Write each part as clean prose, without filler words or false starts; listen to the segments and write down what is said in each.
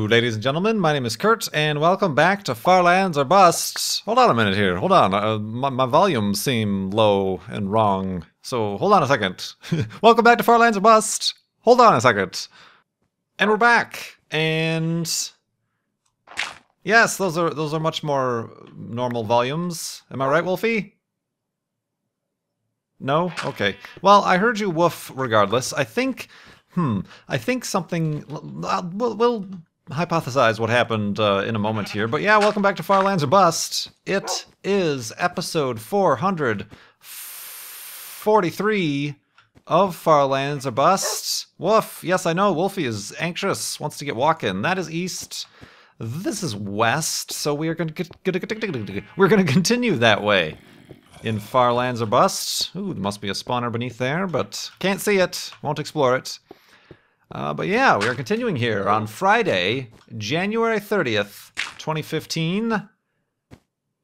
ladies and gentlemen, my name is Kurt, and welcome back to Far Lands or Bust. Hold on a minute here, hold on, my volumes seem low and wrong, so hold on a second. Welcome back to Far Lands or Bust. Hold on a second. And we're back, and yes, those are much more normal volumes. Am I right, Wolfie? No? Okay. Well, I heard you woof regardless. I think something... We'll hypothesize what happened in a moment here. But yeah, welcome back to Far Lands or Bust. It is episode 443 of Far Lands or Bust. Woof. Yes, I know. Wolfie is anxious, wants to get walking. That is east. This is west. So we are going to continue that way in Far Lands or Bust. Ooh, there must be a spawner beneath there, but can't see it. Won't explore it. But yeah, we are continuing here on Friday, January 30th, 2015.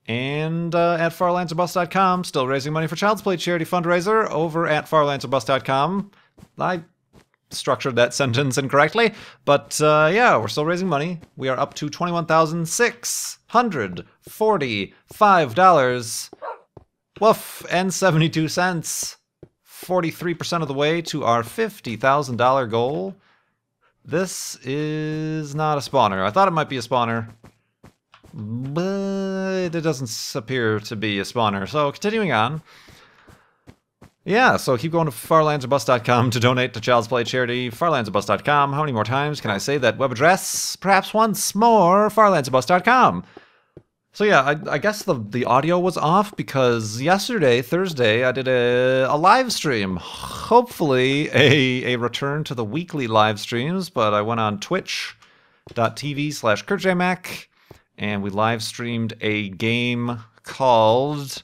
And at farlandsorbust.com, still raising money for Child's Play charity fundraiser over at farlandsorbust.com. I structured that sentence incorrectly, but yeah, we're still raising money. We are up to $21,645. Woof, and 72 cents. 43% of the way to our $50,000 goal. This is not a spawner. I thought it might be a spawner, but it doesn't appear to be a spawner. So continuing on. Yeah, so keep going to farlandsorbust.com to donate to Child's Play charity. Farlandsorbust.com. How many more times can I say that web address? Perhaps once more. Farlandsorbust.com. So yeah, I guess the audio was off because yesterday, Thursday, I did a live stream. Hopefully a return to the weekly live streams, but I went on twitch.tv/KurtJMac and we live streamed a game called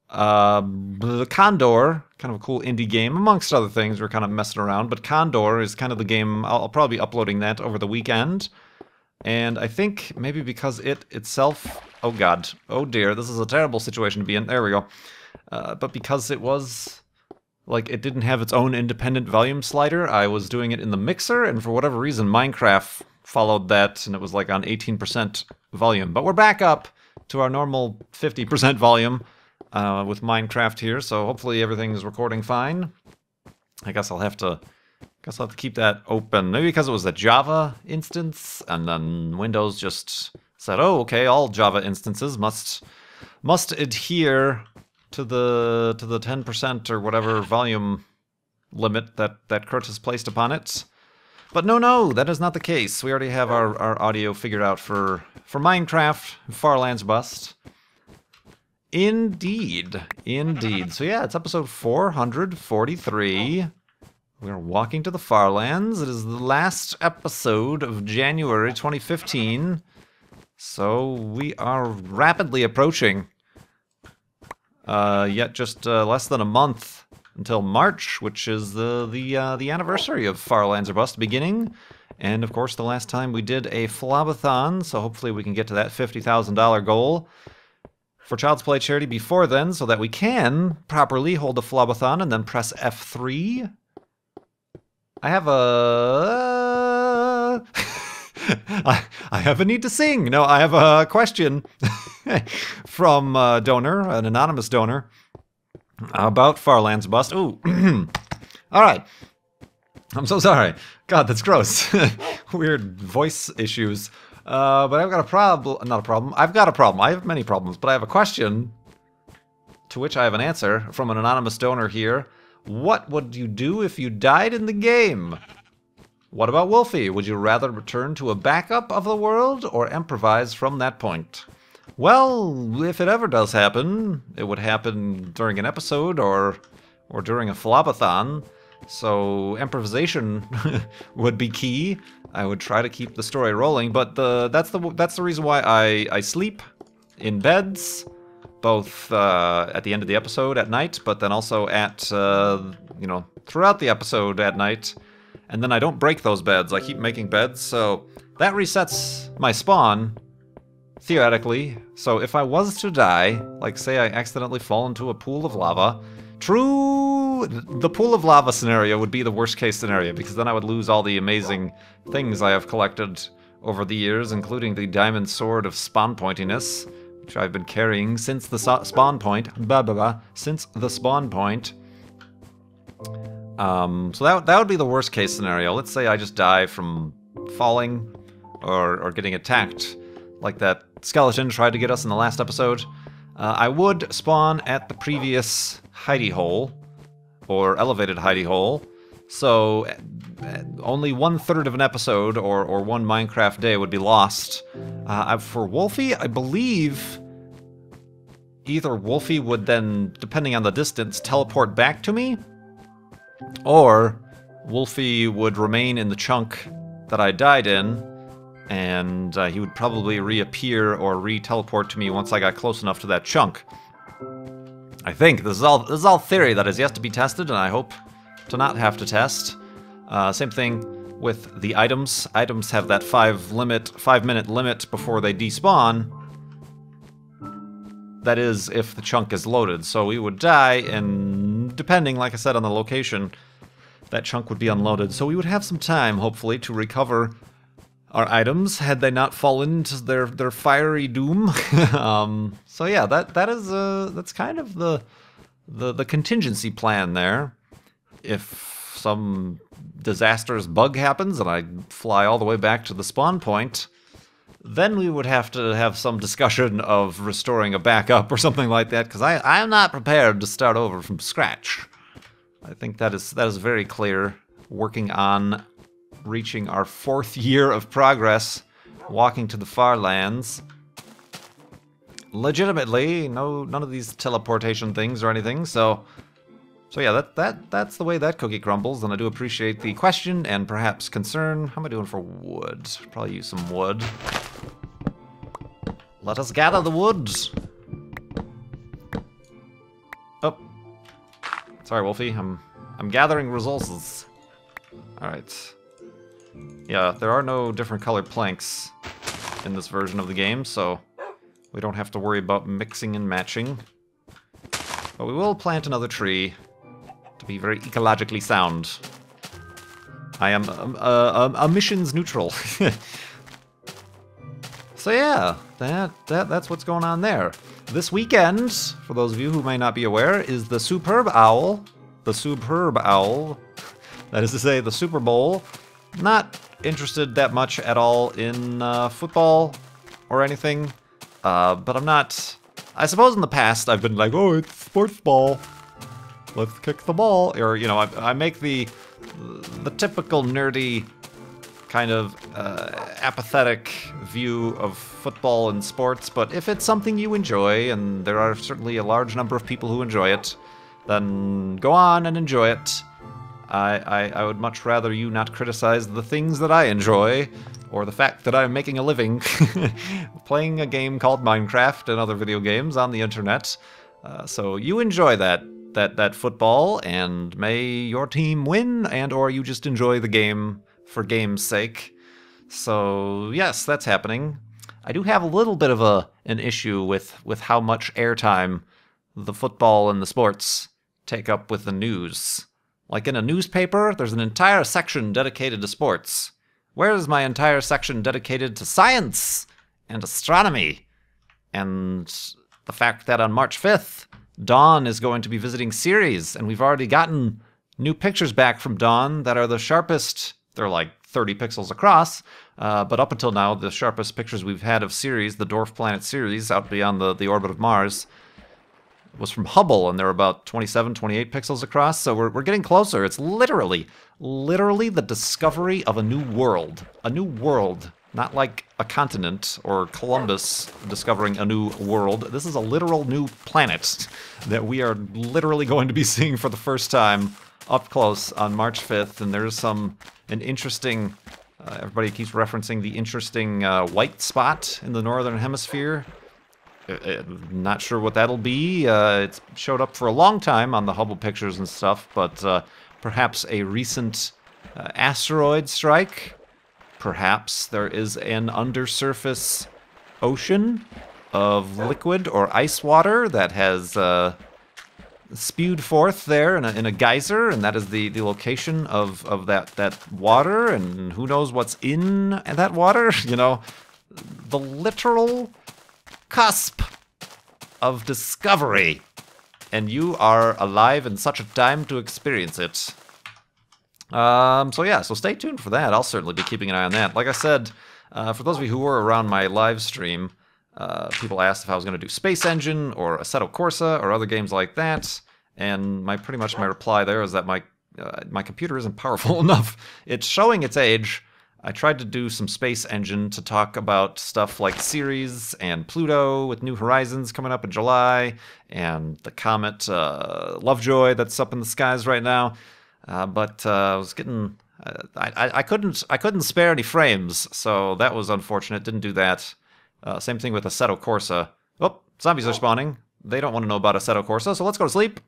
Condor, kind of a cool indie game, amongst other things. We're kind of messing around, but Condor is kind of the game. I'll probably be uploading that over the weekend. And I think maybe because it itself... Oh god. Oh dear, this is a terrible situation to be in. There we go. But because it was... like, it didn't have its own independent volume slider, I was doing it in the mixer, and for whatever reason, Minecraft followed that, and it was like on 18% volume. But we're back up to our normal 50% volume with Minecraft here, so hopefully everything's recording fine. I guess I'll have to keep that open. Maybe because it was a Java instance, and then Windows just said, "Oh, okay, all Java instances must adhere to the 10% or whatever volume limit that Kurt has placed upon it." But no, that is not the case. We already have our audio figured out for Minecraft, Far Lands Bust. Indeed. So yeah, it's episode 443. We're walking to the Far Lands. It is the last episode of January 2015. So we are rapidly approaching yet just less than a month until March, which is the anniversary of Far Lands or Bust beginning. And of course the last time we did a flobathon, so hopefully we can get to that $50,000 goal for Child's Play charity before then, so that we can properly hold a flobathon and then press F3. I have a... I have a need to sing. No, I have a question from a donor, an anonymous donor, about Far Lands Bust. Ooh. All right. I'm so sorry. God, that's gross. Weird voice issues. But I've got a problem. Not a problem. I've got a problem. I have many problems, but I have a question to which I have an answer from an anonymous donor here. What would you do if you died in the game? What about Wolfie? Would you rather return to a backup of the world or improvise from that point? Well, if it ever does happen, it would happen during an episode or during a flobathon. So improvisation would be key. I would try to keep the story rolling, but that's the reason why I sleep in beds. Both at the end of the episode at night, but then also at, throughout the episode at night. And then I don't break those beds. I keep making beds, so that resets my spawn, theoretically. So if I was to die, like say I accidentally fall into a pool of lava, the pool of lava scenario would be the worst case scenario, because then I would lose all the amazing things I have collected over the years, including the Diamond Sword of Spawn Pointiness, which I've been carrying since the spawn point. Since the spawn point. So that would be the worst case scenario. Let's say I just die from falling or getting attacked, like that skeleton tried to get us in the last episode. I would spawn at the previous hidey hole, or elevated hidey hole, so only 1/3 of an episode or one Minecraft day would be lost. For Wolfie, I believe either Wolfie would then, depending on the distance, teleport back to me, or Wolfie would remain in the chunk that I died in, and he would probably reappear or re-teleport to me once I got close enough to that chunk. I think this is all theory that is yet to be tested, and I hope to not have to test. Same thing with the items. Items have that 5-minute limit before they despawn. That is, if the chunk is loaded. So we would die, and depending, like I said, on the location, that chunk would be unloaded. So we would have some time, hopefully, to recover our items had they not fallen into their fiery doom. So yeah, that's kind of the contingency plan there. If some disastrous bug happens and I fly all the way back to the spawn point, then we would have to have some discussion of restoring a backup or something like that, because I'm not prepared to start over from scratch. I think that is very clear. Working on reaching our 4th year of progress, walking to the far lands. Legitimately, none of these teleportation things or anything, so yeah, that's the way that cookie crumbles, and I do appreciate the question and perhaps concern. How am I doing for wood? Probably use some wood. Let us gather the woods. Oh. Sorry, Wolfie. I'm gathering resources. Alright. Yeah, there are no different colored planks in this version of the game, so we don't have to worry about mixing and matching. But we will plant another tree to be very ecologically sound. I am emissions neutral. So yeah, that's what's going on there. This weekend, for those of you who may not be aware, is the Superb Owl. The Superb Owl. That is to say, the Super Bowl. Not interested that much at all in football or anything, but I'm not... I suppose in the past I've been like, oh, it's sports ball. Let's kick the ball. Or, you know, I make the typical nerdy kind of apathetic view of football and sports, but if it's something you enjoy, and there are certainly a large number of people who enjoy it, then go on and enjoy it. I would much rather you not criticize the things that I enjoy, or the fact that I'm making a living playing a game called Minecraft and other video games on the internet. So you enjoy that football, and may your team win, and or you just enjoy the game for game's sake. So yes, that's happening. I do have a little bit of an issue with how much airtime the football and the sports take up with the news. Like in a newspaper, there's an entire section dedicated to sports. Where's my entire section dedicated to science and astronomy? And the fact that on March 5th, Dawn is going to be visiting Ceres, and we've already gotten new pictures back from Dawn that are the sharpest. They're like 30 pixels across, but up until now, the sharpest pictures we've had of Ceres, the dwarf planet Ceres, out beyond the orbit of Mars, was from Hubble, and they're about 27, 28 pixels across, so we're getting closer. It's literally the discovery of a new world. A new world, not like a continent or Columbus discovering a new world. This is a literal new planet that we are literally going to be seeing for the first time up close on March 5th, and there's an interesting, everybody keeps referencing the interesting white spot in the northern hemisphere. Not sure what that'll be. It's showed up for a long time on the Hubble pictures and stuff, but perhaps a recent asteroid strike. Perhaps there is an undersurface ocean of liquid or ice water that has spewed forth there in a geyser, and that is the location of that water, and who knows what's in that water. You know, the literal cusp of discovery, and you are alive in such a time to experience it. So yeah, so stay tuned for that. I'll certainly be keeping an eye on that. Like I said, for those of you who were around my live stream, people asked if I was going to do Space Engine or Assetto Corsa or other games like that, and pretty much my reply there is that my computer isn't powerful enough. It's showing its age. I tried to do some Space Engine to talk about stuff like Ceres and Pluto with New Horizons coming up in July, and the comet Lovejoy that's up in the skies right now. But I was getting, I couldn't spare any frames, so that was unfortunate. Didn't do that. Same thing with Assetto Corsa. Oh, zombies are spawning. They don't want to know about Assetto Corsa, so let's go to sleep.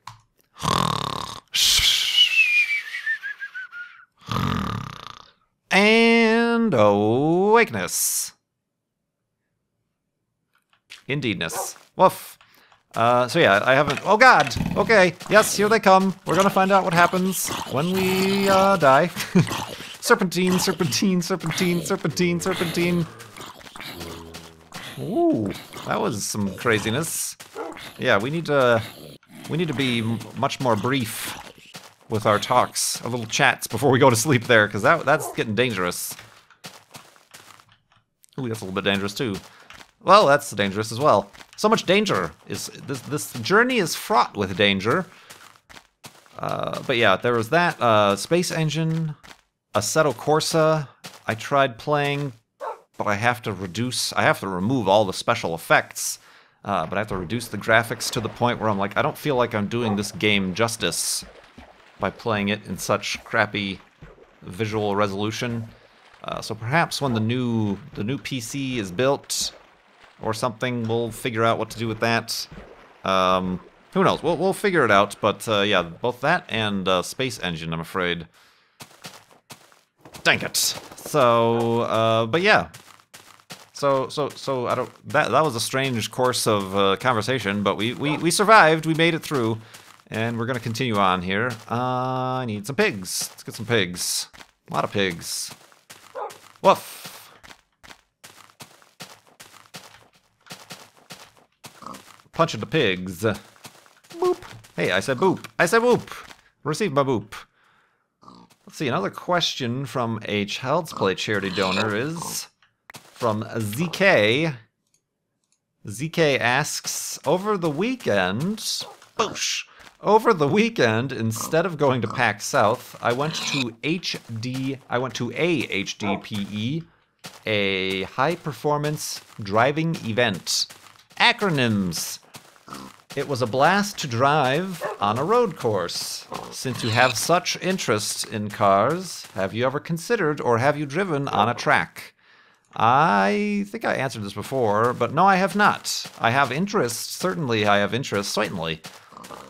And awakeness. Indeedness. Woof. So yeah, I haven't... Oh god! Okay, yes, here they come. We're gonna find out what happens when we, die. Serpentine, serpentine, serpentine, serpentine, serpentine. Ooh, that was some craziness. Yeah, we need to be much more brief with our talks, our little chats before we go to sleep there, because that's getting dangerous. Ooh, that's a little bit dangerous too. Well, that's dangerous as well. So much danger. This journey is fraught with danger. But yeah, there was that. Space Engine, Assetto Corsa. I tried playing, but I have to remove all the special effects. But I have to reduce the graphics to the point where I'm like, I don't feel like I'm doing this game justice by playing it in such crappy visual resolution. So perhaps when the new PC is built or something, we'll figure out what to do with that. Who knows? We'll figure it out. But yeah, both that and Space Engine, I'm afraid. Dang it. So, but yeah. So I don't. That was a strange course of conversation, but we survived. We made it through, and we're gonna continue on here. I need some pigs. Let's get some pigs. A lot of pigs. Woof. Punching the pigs. Boop. Hey, I said boop. I said boop. Receive my boop. Let's see. Another question from a Child's Play charity donor is from ZK. ZK asks, over the weekend, boosh, over the weekend, instead of going to PAX South, I went to a HDPE, a high performance driving event. Acronyms. It was a blast to drive on a road course. Since you have such interest in cars, have you ever considered or have you driven on a track? I think I answered this before, but no, I have not. I have interest. Certainly, I have interest. Certainly.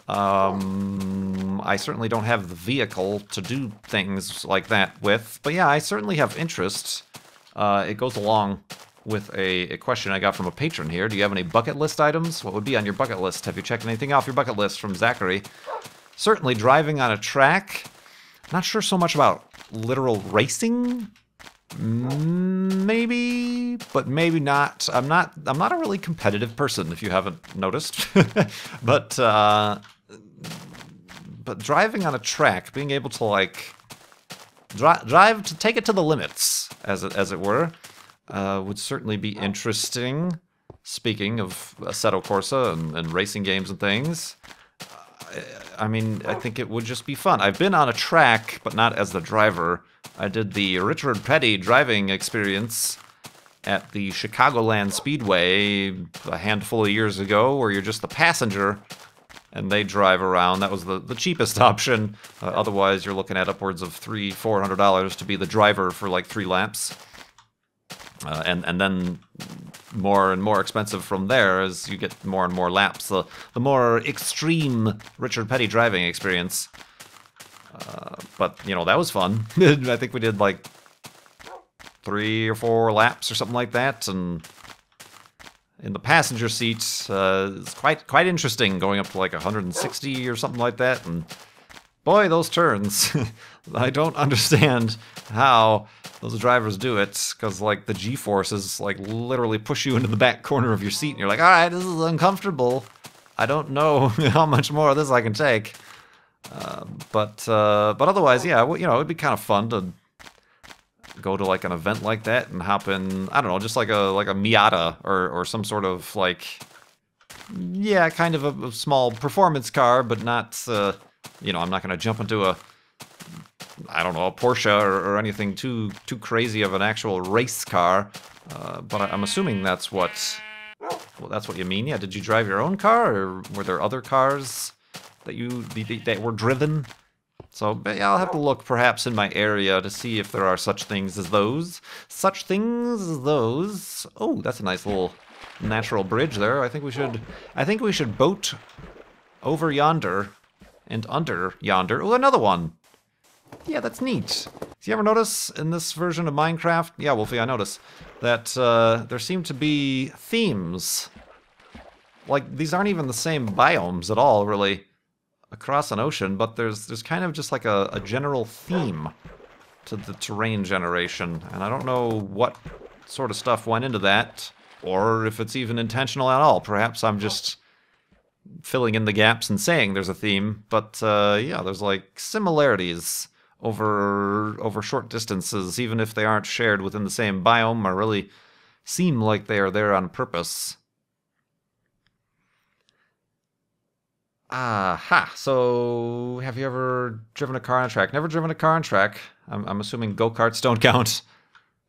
I certainly don't have the vehicle to do things like that with, but yeah, I certainly have interest. It goes along with a question I got from a patron here. Do you have any bucket list items? What would be on your bucket list? Have you checked anything off your bucket list? From Zachary. Certainly driving on a track. Not sure so much about literal racing. Maybe, but maybe not. I'm not a really competitive person, if you haven't noticed. But driving on a track, being able to like drive to take it to the limits, as it were, would certainly be interesting. Speaking of Assetto Corsa and racing games and things, I mean, I think it would just be fun. I've been on a track, but not as the driver. I did the Richard Petty driving experience at the Chicagoland Speedway a handful of years ago, where you're just the passenger and they drive around. That was the cheapest option. Otherwise, you're looking at upwards of $300-400 to be the driver for like 3 laps. And then more and more expensive from there as you get more and more laps. The more extreme Richard Petty driving experience. But, you know, that was fun. I think we did like 3 or 4 laps or something like that, and in the passenger seat is quite interesting, going up to like 160 or something like that, and boy, those turns. I don't understand how those drivers do it, because like the G-forces like literally push you into the back corner of your seat, and you're like, all right, this is uncomfortable. I don't know how much more of this I can take. But otherwise, yeah, you know, it'd be kind of fun to go to like an event like that and hop in, I don't know, just like a Miata or some sort of like, yeah, kind of a small performance car, but not, you know, I'm not going to jump into a, I don't know, a Porsche or anything too crazy of an actual race car. But I'm assuming that's what you mean. Yeah, did you drive your own car, or were there other cars that were driven? So yeah, I'll have to look perhaps in my area to see if there are such things as those. Such things as those. Oh, that's a nice little natural bridge there. I think we should boat over yonder and under yonder. Oh, another one. Yeah, that's neat. Do you ever notice in this version of Minecraft? Yeah, Wolfie, I notice that there seem to be themes. Like, these aren't even the same biomes at all, really, across an ocean, but there's kind of just like a general theme to the terrain generation, and I don't know what sort of stuff went into that, or if it's even intentional at all. Perhaps I'm just filling in the gaps and saying there's a theme, but yeah, there's like similarities over short distances, even if they aren't shared within the same biome, or really seem like they are there on purpose. Aha, so have you ever driven a car on a track? Never driven a car on a track. I'm assuming go-karts don't count.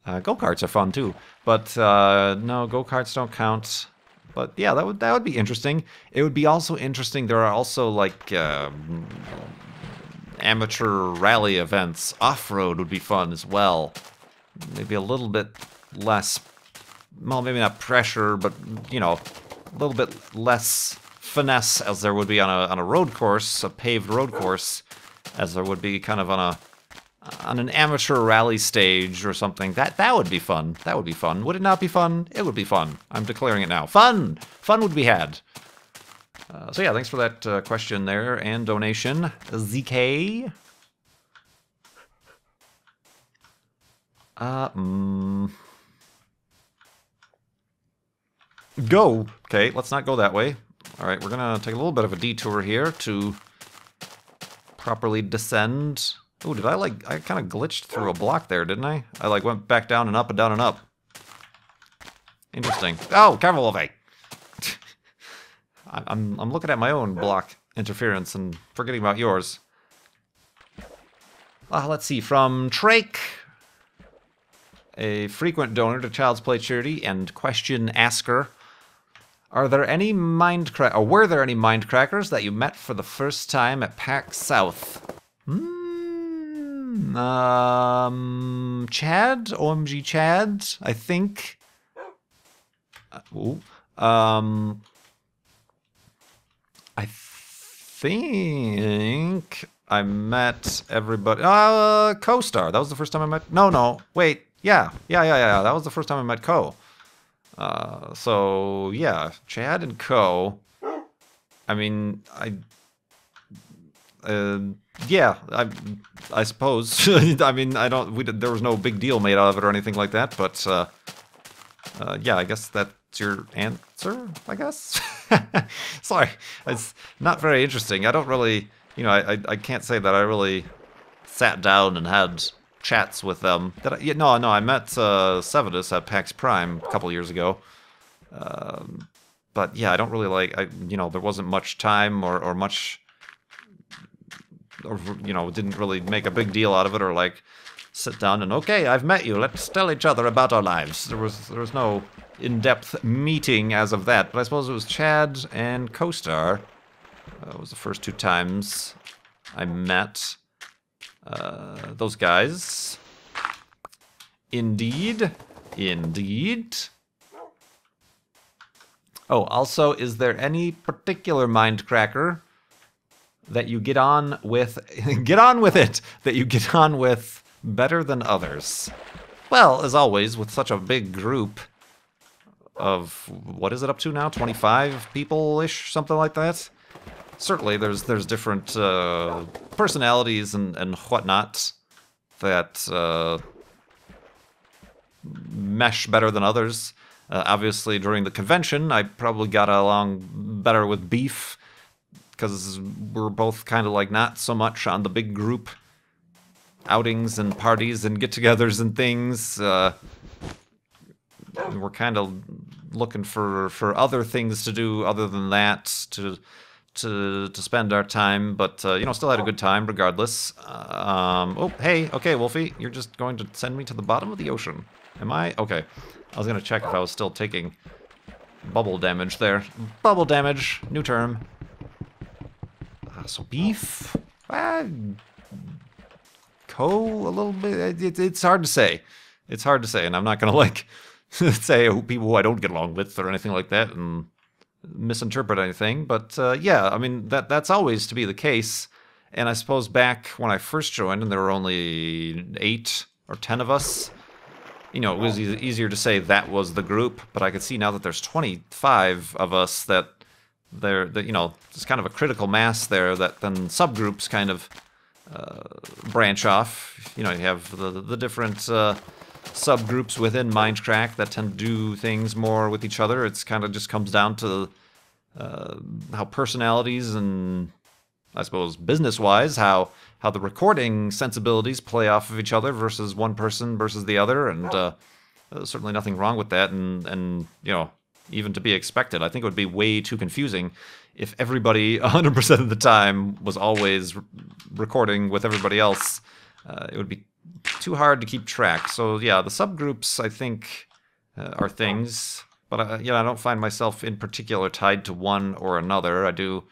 Go-karts are fun too, but no, go-karts don't count. But yeah, that would be interesting. It would be also interesting, there are also like amateur rally events. Off-road would be fun as well. Maybe a little bit less, well, maybe not pressure, but you know, a little bit less finesse as there would be on a road course, a paved road course, as there would be kind of on an amateur rally stage or something. That would be fun. That would be fun. Would it not be fun? It would be fun. I'm declaring it now. Fun! Fun would be had. So yeah, thanks for that question there and donation, ZK. Go. Okay, let's not go that way. All right, we're gonna take a little bit of a detour here to properly descend. Oh, I kind of glitched through a block there, didn't I? I like went back down and up and down and up. Interesting. Oh, careful, Wolfie. I'm looking at my own block interference and forgetting about yours. Let's see, from Trake, a frequent donor to Child's Play charity and question asker. Were there any mindcrackers that you met for the first time at PAX South? Chad? OMG Chad, I think. I think I met everybody. Co-star. That was the first time I met. No. Wait. Yeah. That was the first time I met Co. So yeah, Chad and Co. I mean, yeah, I suppose. I mean, there was no big deal made out of it or anything like that, but yeah, I guess that's your answer, I guess. Sorry, it's not very interesting. I don't really, you know, I can't say that I really sat down and had chats with them. No, I met Sevidus at PAX Prime a couple years ago. But yeah, I don't really you know, there wasn't much time or much, or, you know, didn't really make a big deal out of it, or like sit down and, okay, I've met you, let's tell each other about our lives. There was no in-depth meeting as of that, but I suppose it was Chad and Co-star. It was the first two times I met those guys. Indeed. Oh, also, is there any particular mindcracker that you get on with, that you get on with better than others? Well, as always, with such a big group, of, what is it up to now? 25 people-ish, something like that? Certainly, there's different personalities and whatnot that mesh better than others. Obviously, during the convention, I probably got along better with Beef, because we're both kind of like not so much on the big group outings and parties and get-togethers and things. We're kind of looking for other things to do other than that to spend our time, but you know, still had a good time regardless. Oh, hey, okay, Wolfie, you're just going to send me to the bottom of the ocean. Am I? Okay. I was gonna check if I was still taking bubble damage there. Bubble damage, new term. So Beef, Co a little bit. It's hard to say. It's hard to say, and I'm not gonna like say people who I don't get along with or anything like that and misinterpret anything. But yeah, I mean that's always to be the case. And I suppose back when I first joined, and there were only 8 or 10 of us, you know, it was easier to say that was the group. But I could see now that there's 25 of us that you know, there's kind of a critical mass there that then subgroups kind of branch off. You know, you have the different subgroups within Mindcrack that tend to do things more with each other. It's kind of just comes down to how personalities and, I suppose, business-wise, how the recording sensibilities play off of each other versus one person versus the other, and there's certainly nothing wrong with that, and you know, even to be expected. I think it would be way too confusing if everybody 100% of the time was always recording with everybody else. It would be too hard to keep track. So yeah, the subgroups, I think, are things, but you know, I don't find myself in particular tied to one or another. I do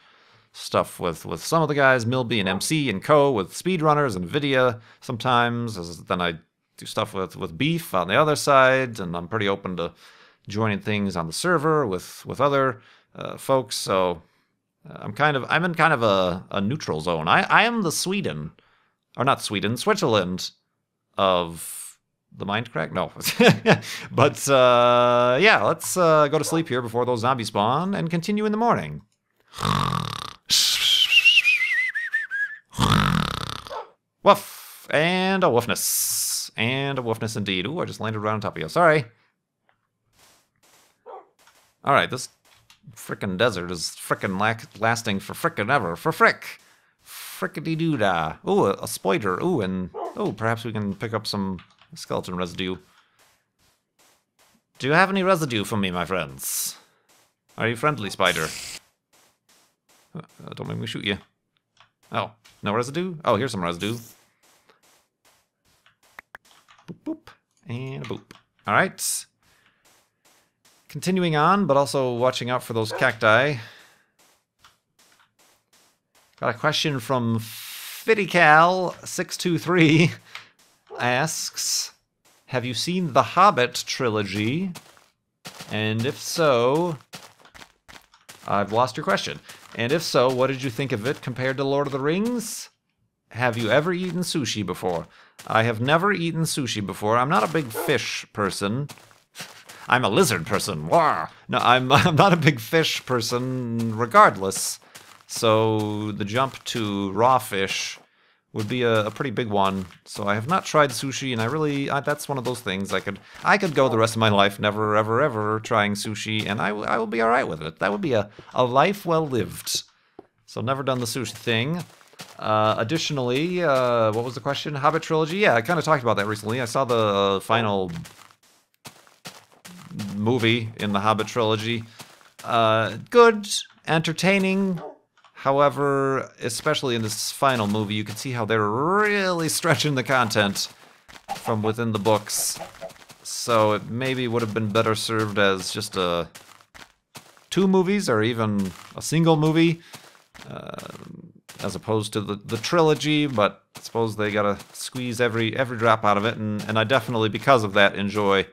stuff with some of the guys, Milby and MC and Co, with speedrunners and Nvidia sometimes. Then I do stuff with Beef on the other side, and I'm pretty open to joining things on the server with other folks. So I'm in kind of a neutral zone. I am the Sweden, or not Sweden, Switzerland of the Mindcrack? No. But yeah, let's go to sleep here before those zombies spawn and continue in the morning. Woof! And a woofness. And a woofness indeed. Ooh, I just landed right on top of you. Sorry. Alright, this frickin' desert is frickin' lasting for frickin' ever. For frick! Frickety-doo-dah. Ooh, a spider. Ooh, and... oh, perhaps we can pick up some skeleton residue. Do you have any residue for me, my friends? Are you friendly, spider? Don't make me shoot you. Oh, no residue? Oh, here's some residue. Boop, boop, and a boop. Alright. Continuing on, but also watching out for those cacti. Got a question from FittyCal623. Asks, have you seen the Hobbit trilogy? And if so... I've lost your question. And if so, what did you think of it compared to Lord of the Rings? Have you ever eaten sushi before? I have never eaten sushi before. I'm not a big fish person. I'm a lizard person. Wah! No, I'm not a big fish person regardless. So the jump to raw fish would be a pretty big one. So I have not tried sushi, and that's one of those things I could go the rest of my life never, ever, ever trying sushi, and I will be all right with it. That would be a life well lived. So never done the sushi thing. Additionally, what was the question? Hobbit trilogy? Yeah, I kind of talked about that recently. I saw the final movie in the Hobbit trilogy. Good, entertaining. However, especially in this final movie, you can see how they're really stretching the content from within the books. So it maybe would have been better served as just 2 movies or even a single movie, as opposed to the trilogy. But I suppose they gotta squeeze every drop out of it, and I definitely, because of that, enjoy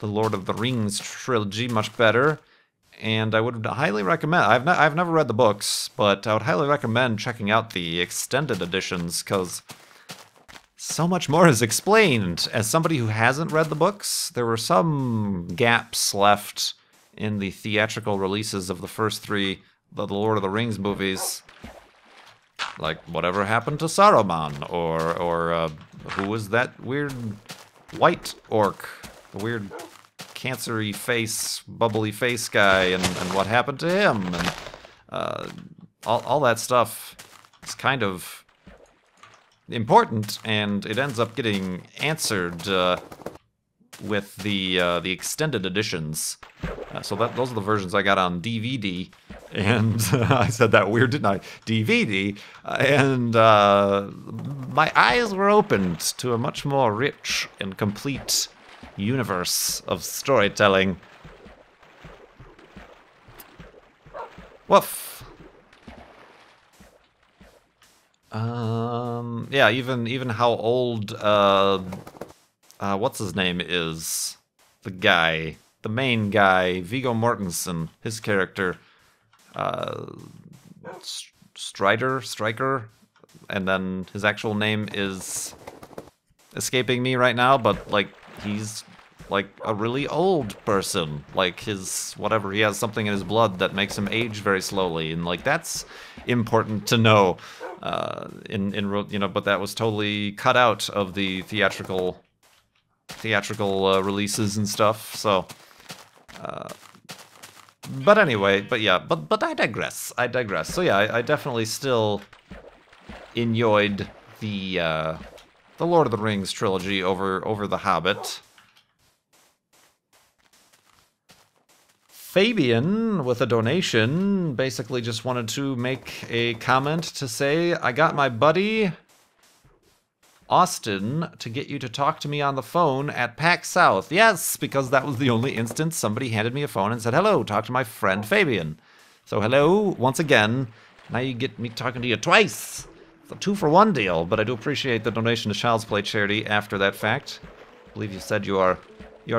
the Lord of the Rings trilogy much better. And I would highly recommend, I've never read the books, but I would highly recommend checking out the extended editions, because so much more is explained. As somebody who hasn't read the books, there were some gaps left in the theatrical releases of the first 3 the Lord of the Rings movies. Like, whatever happened to Saruman? Or who was that weird white orc? The weird cancery face, bubbly face guy, and what happened to him? And all that stuff is kind of important, and it ends up getting answered with the extended editions. So those are the versions I got on DVD, and I said that weird, didn't I? DVD, and my eyes were opened to a much more rich and complete universe of storytelling. Woof. Yeah, even how old what's his name is, the main guy, Viggo Mortensen, his character, Striker, and then his actual name is escaping me right now, but like he's like a really old person, like his whatever, he has something in his blood that makes him age very slowly, and like that's important to know. But that was totally cut out of the theatrical releases and stuff. So, but anyway, but I digress. So yeah, I definitely still enjoyed the Lord of the Rings trilogy over The Hobbit. Fabian, with a donation, basically just wanted to make a comment to say, I got my buddy Austin to get you to talk to me on the phone at PAX South. Yes, because that was the only instance somebody handed me a phone and said, hello, talk to my friend Fabian. So hello, once again. Now you get me talking to you twice. It's a 2-for-1 deal, but I do appreciate the donation to Child's Play charity after that fact. I believe you said you are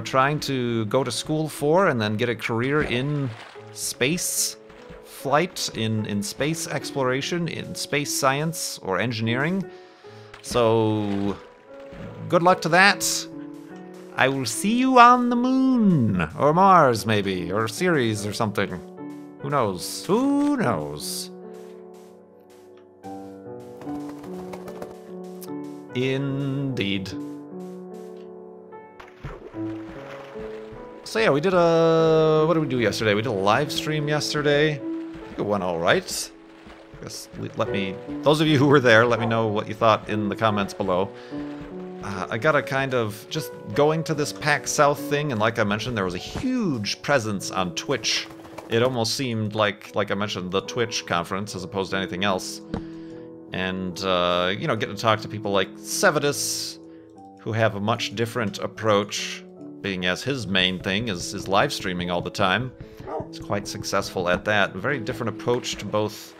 trying to go to school for and then get a career in space flight, in space exploration, in space science or engineering. So, good luck to that. I will see you on the moon, or Mars maybe, or Ceres or something. Who knows? Who knows? Indeed. So yeah, we did what did we do yesterday? We did a live stream yesterday. I think it went all right. I guess those of you who were there, let me know what you thought in the comments below. I got a kind of just going to this PAX South thing, and like I mentioned, there was a huge presence on Twitch. It almost seemed like I mentioned, the Twitch conference as opposed to anything else. And getting to talk to people like Sevidus, who have a much different approach, being as his main thing is live streaming all the time. He's quite successful at that. A very different approach to both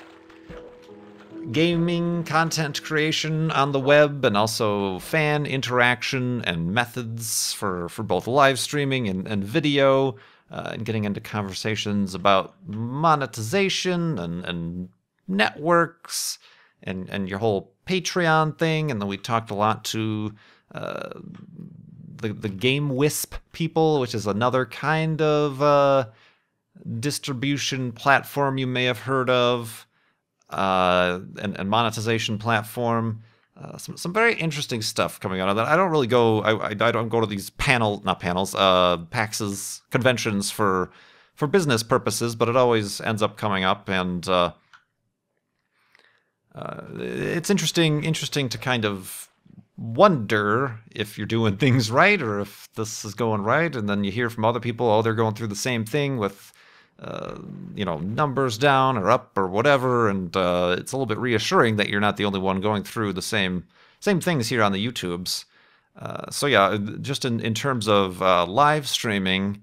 gaming content creation on the web and also fan interaction and methods for both live streaming and video, and getting into conversations about monetization and networks and your whole Patreon thing. And then we talked a lot to the Game Wisp people, which is another kind of distribution platform you may have heard of, and monetization platform. Some very interesting stuff coming out of that. I don't really go. I don't go to these PAX's conventions for business purposes, but it always ends up coming up, and it's interesting to kind of wonder if you're doing things right or if this is going right, and then you hear from other people, oh, they're going through the same thing with numbers down or up or whatever, and it's a little bit reassuring that you're not the only one going through the same things here on the YouTubes. So yeah, just in terms of live streaming,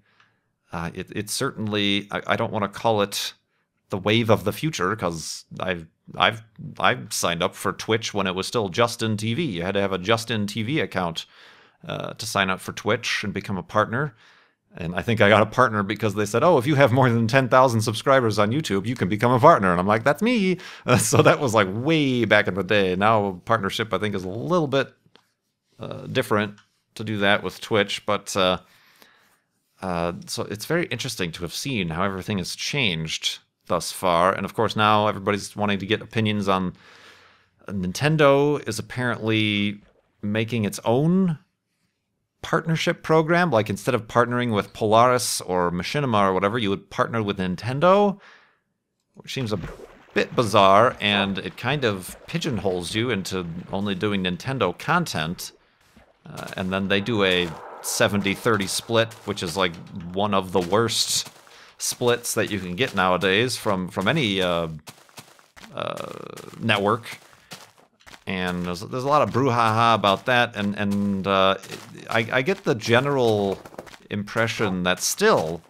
it's certainly, I don't want to call it the wave of the future, because I've signed up for Twitch when it was still Justin TV. You had to have a Justin TV account to sign up for Twitch and become a partner. And I think I got a partner because they said, oh, if you have more than 10,000 subscribers on YouTube, you can become a partner. And I'm like, that's me. So that was like way back in the day. Now partnership, I think, is a little bit different to do that with Twitch. But So it's very interesting to have seen how everything has changed thus far. And of course, now everybody's wanting to get opinions on Nintendo is apparently making its own partnership program. Like instead of partnering with Polaris or Machinima or whatever, you would partner with Nintendo, which seems a bit bizarre, and it kind of pigeonholes you into only doing Nintendo content. And then they do a 70-30 split, which is like one of the worst splits that you can get nowadays from any network. And there's a lot of brouhaha about that, and I get the general impression that still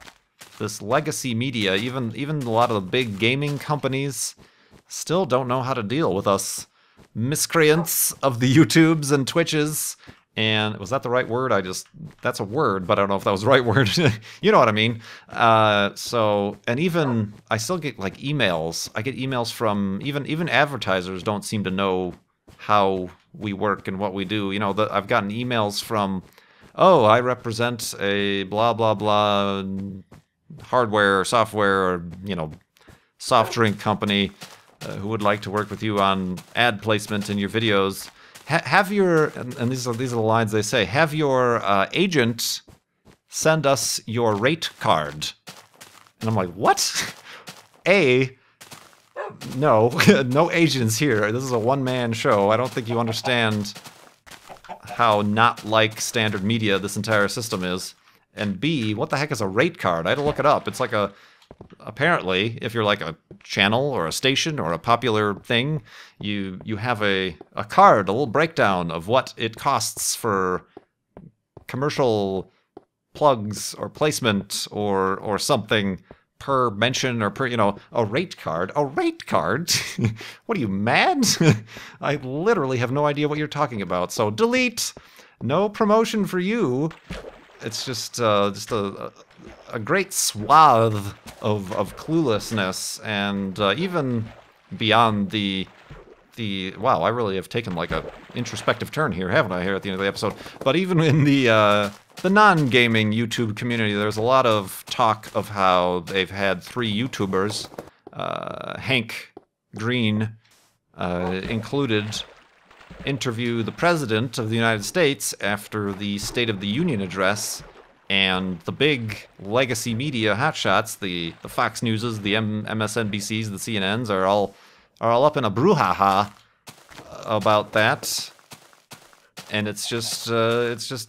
this legacy media, even a lot of the big gaming companies, still don't know how to deal with us miscreants of the YouTubes and Twitches. And was that the right word? That's a word, but I don't know if that was the right word. You know what I mean? So, and even, I still get like emails. I get emails from, even advertisers don't seem to know how we work and what we do. You know, I've gotten emails from, oh, I represent a blah, blah, blah hardware or software or, you know, soft drink company who would like to work with you on ad placement in your videos. Have your, and these are the lines they say, have your agent send us your rate card. And I'm like, what? No, no agents here. This is a one-man show. I don't think you understand how not like standard media this entire system is. And B, what the heck is a rate card? I had to look it up. It's like apparently, if you're like a channel or a station or a popular thing, you have a card, a little breakdown of what it costs for commercial plugs or placement or something per mention or per, you know, a rate card. A rate card? What are you, mad? I literally have no idea what you're talking about. So delete. No promotion for you. It's just a great swath of cluelessness, and even beyond the wow, I really have taken like a introspective turn here, haven't I? Here at the end of the episode, but even in the non-gaming YouTube community, there's a lot of talk of how they've had 3 YouTubers, Hank Green included, interview the President of the United States after the State of the Union address, and the big legacy media hotshots, the Fox Newses, the MSNBCs, the CNNs are all up in a brouhaha about that, and it's just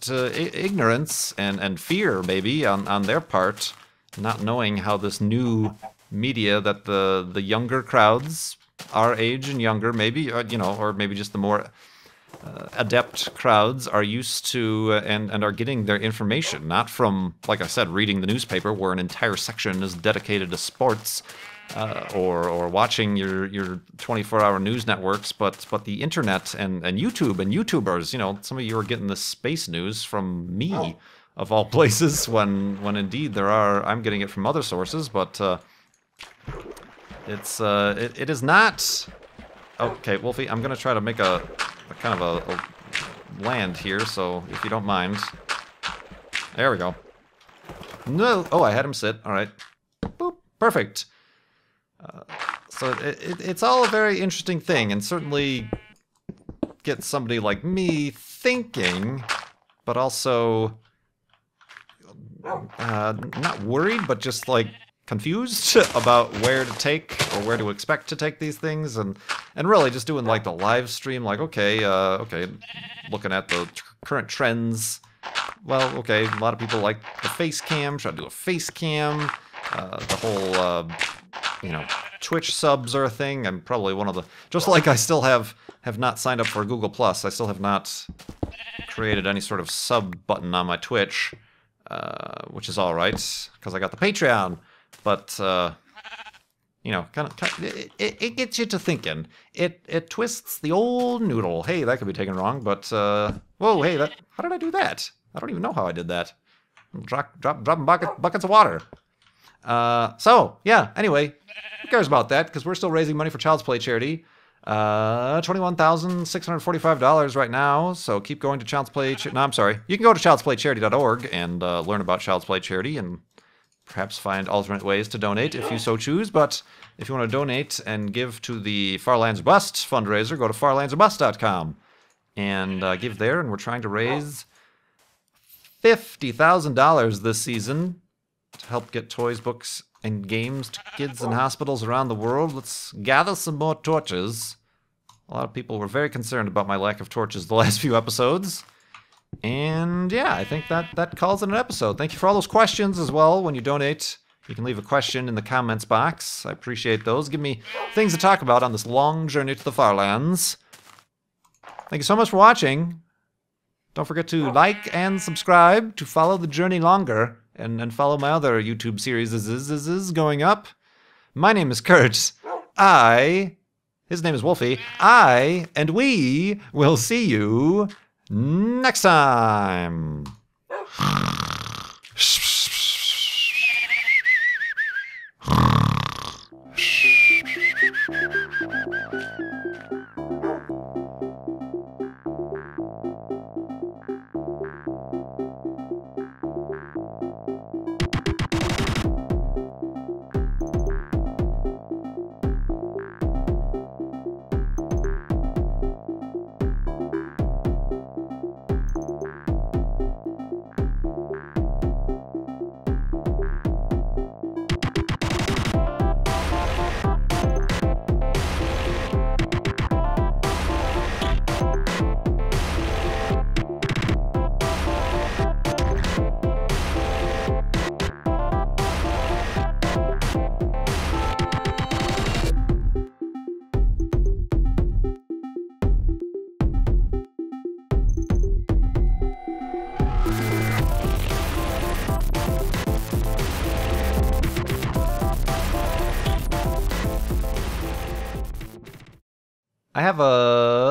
ignorance and fear maybe on their part, not knowing how this new media that the younger crowds, our age and younger, maybe, you know, or maybe just the more adept crowds are used to and are getting their information, not from, like I said, reading the newspaper where an entire section is dedicated to sports, or watching your 24-hour news networks, but the internet and YouTube and YouTubers. You know, some of you are getting the space news from me, of all places, when indeed I'm getting it from other sources, but it is not. Okay, Wolfie, I'm gonna try to make a kind of a land here, so if you don't mind. There we go. No, oh, I had him sit. All right, boop, perfect. So it's all a very interesting thing, and certainly gets somebody like me thinking, but also not worried, but just like confused about where to take or where to expect to take these things, and really just doing like the live stream, like okay, looking at the current trends. Well, okay, a lot of people like the face cam. Should I do a face cam? The whole you know, Twitch subs are a thing. I'm probably one of the, just like I still have not signed up for Google Plus. I still have not created any sort of sub button on my Twitch, which is all right because I got the Patreon. But you know, kind of it gets you to thinking. It twists the old noodle. Hey, that could be taken wrong, but whoa, hey, how did I do that? I don't even know how I did that. Dropping buckets of water. So yeah. Anyway, who cares about that? Because we're still raising money for Child's Play charity. $21,645 right now, so keep going to Child's Play. No, I'm sorry. You can go to childsplaycharity.org and learn about Child's Play Charity and perhaps find alternate ways to donate if you so choose. But if you want to donate and give to the Farlands Bust fundraiser, go to farlandsorbust.com and give there. And we're trying to raise $50,000 this season to help get toys, books, and games to kids in hospitals around the world. Let's gather some more torches. A lot of people were very concerned about my lack of torches the last few episodes. And yeah, I think that calls it an episode. Thank you for all those questions as well. When you donate, you can leave a question in the comments box. I appreciate those. Give me things to talk about on this long journey to the Farlands. Thank you so much for watching. Don't forget to like and subscribe to follow the journey longer. And follow my other YouTube series is going up. My name is Kurt. His name is Wolfie. And we will see you next time. I have a